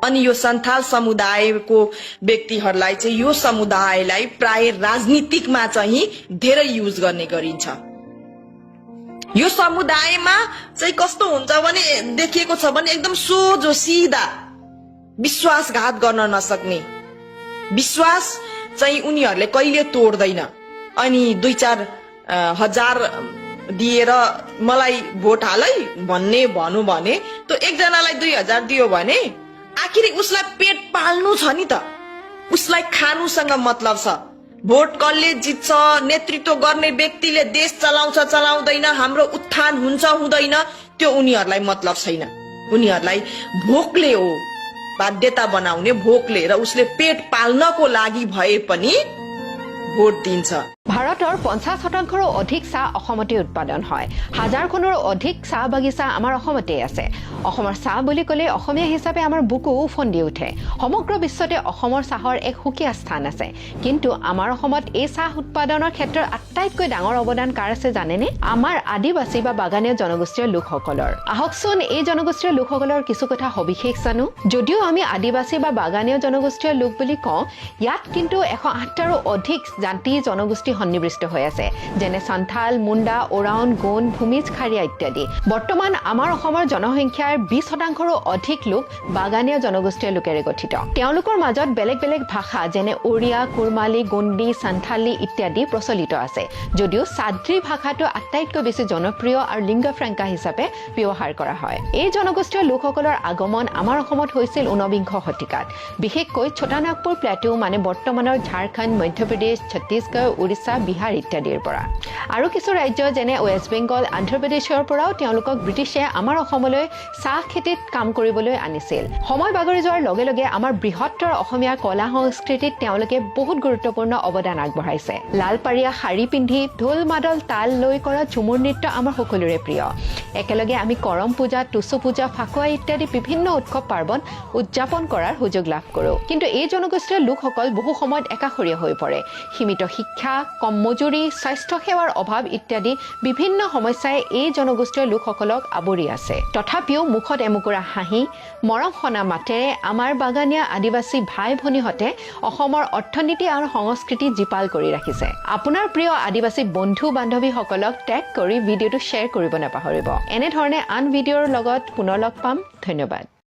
अनि यो सन्थाल समुदायको व्यक्तिहरूलाई चाहिँ यो समुदायलाई प्राय राजनीतिकमा चाहिँ धेरै युज गर्ने गरिन्छ। यो समुदायमा चाहिँ कस्तो हुन्छ भने देखिएको छ भने एकदम सोझो सिधा विश्वासघात गर्न नसक्ने, विश्वास चाहिँ उनीहरूले कहिले तोड्दैन। अनि 2-4 हजार दिएर मलाई भोट हालै भन्ने भनु भने त्यो एकजनालाई 2000 दियो भने आखिर उसलाई पेट पाल्नु छ नि त, उसलाई खानुसँग मतलब छ। भोट कसले जित्छ, नेतृत्व गर्ने व्यक्तिले देश चलाउँछ चलाउँदैन, हाम्रो उत्थान हुन्छ हुँदैन, त्यो उनीहरूलाई मतलब छैन। उनीहरूलाई भोकले हो बाध्यता बनाउने, भोकले र उसले पेट पाल्नको लागि भए पनि ভোট দিन्छ। ভাৰতৰ 50% অধিক চাহ অসমতে উৎপাদন হয়। হাজাৰখনৰো অধিক চাহ বাগিচা আমাৰ অসমতে আছে। অসমৰ চাহ বুলি ক'লে অসমীয়া হিচাপে আমাৰ বুকু উফন্দি উঠে। সমগ্ৰ বিশ্বতে অসমৰ চাহৰ এক সুকীয়া স্থান আছে। কিন্তু আমাৰ অসমত এই চাহ উৎপাদনৰ ক্ষেত্ৰত আটাইতকৈ ডাঙৰ অৱদান কাৰ আছে জানেনে? আমাৰ আদিবাসী বা বাগানীয়া জনগোষ্ঠীৰ লোকসকলৰ। আহকচোন এই জনগোষ্ঠীৰ লোকসকলৰ কিছু কথা সবিশেষ জানো। যদিও আমি আদিবাসী বা বাগানীয়া জনগোষ্ঠীৰ লোক বুলি কওঁ, ইয়াত কিন্তু 108টাৰো অধিক জাতি জনগোষ্ঠী সন্নিৱিষ্ট হৈ আছে, যেনে সন্থাল, মুণ্ডা, ওৰাওন, গোন, ভূমিজ, খাৰিয়া ইত্যাদি। বৰ্তমান আমাৰ অসমৰ জনসংখ্যাৰ 20%ৰো অধিক লোক বাগানীয়া জনগোষ্ঠীৰ লোকেৰে গঠিত। তেওঁলোকৰ মাজত বেলেগ বেলেগ ভাষা যেনে ওড়িয়া, কুৰ্মালী, গোণ্ডী, সান্থালী ইত্যাদি প্ৰচলিত আছে। যদিও সাদ্ৰী ভাষাটো আটাইতকৈ বেছি জনপ্ৰিয় আৰু লিংগ ফ্ৰেংকা হিচাপে ব্যৱহাৰ কৰা হয়। এই জনগোষ্ঠীয় লোকসকলৰ আগমন আমাৰ অসমত হৈছিল 19বিংশ শতিকাত। বিশেষকৈ ছোটানাগপুৰ প্লেটু মানে বৰ্তমানৰ ঝাৰখণ্ড, মধ্যপ্ৰদেশ, ছত্তীশগড়, উৰিষ্যা, বিহাৰ ইত্যাদিৰ পৰা। আৰু কিছু ৰাজ্য যেনে ৱেষ্ট বেংগল, অন্ধ্ৰপ্ৰদেশৰ পৰাও তেওঁলোকক ব্ৰিটিছে আমাৰ অসমলৈ চাহ খেতিত কাম কৰিবলৈ আনিছিল। সময় বাগৰি যোৱাৰ লগে লগে আমাৰ বৃহত্তৰ অসমীয়া কলা সংস্কৃতিত তেওঁলোকে বহুত গুৰুত্বপূৰ্ণ অৱদান আগবঢ়াইছে। লালপাৰীয়া শাৰী পিন্ধি ঢোল মাদল তাল লৈ কৰা ঝুমুৰ নৃত্য আমাৰ সকলোৰে প্ৰিয়। একেলগে আমি কৰম পূজা, টুচু পূজা, ফাকুৱা ইত্যাদি বিভিন্ন উৎসৱ পাৰ্বণ উদযাপন কৰাৰ সুযোগ লাভ কৰোঁ। কিন্তু এই জনগোষ্ঠীৰ লোকসকল বহু সময়ত একাষৰীয়া হৈ পৰে। সীমিত শিক্ষা, কম মজুৰি, স্বাস্থ্য সেৱাৰ অভাৱ ইত্যাদি বিভিন্ন সমস্যাই এই জনগোষ্ঠীয় লোকসকলক আৱৰি আছে। তথাপিও মুখত এমুকুৰা হাঁহি, মৰম সনা মাতেৰে আমাৰ বাগানীয়া আদিবাসী ভাই ভনীহঁতে অসমৰ অৰ্থনীতি আৰু সংস্কৃতি জীপাল কৰি ৰাখিছে। আপোনাৰ প্ৰিয় আদিবাসী বন্ধু বান্ধৱীসকলক টেগ কৰি ভিডিঅ'টো শ্বেয়াৰ কৰিব নাপাহৰিব। এনেধৰণে আন ভিডিঅ'ৰ লগত পুনৰ লগ পাম। ধন্যবাদ।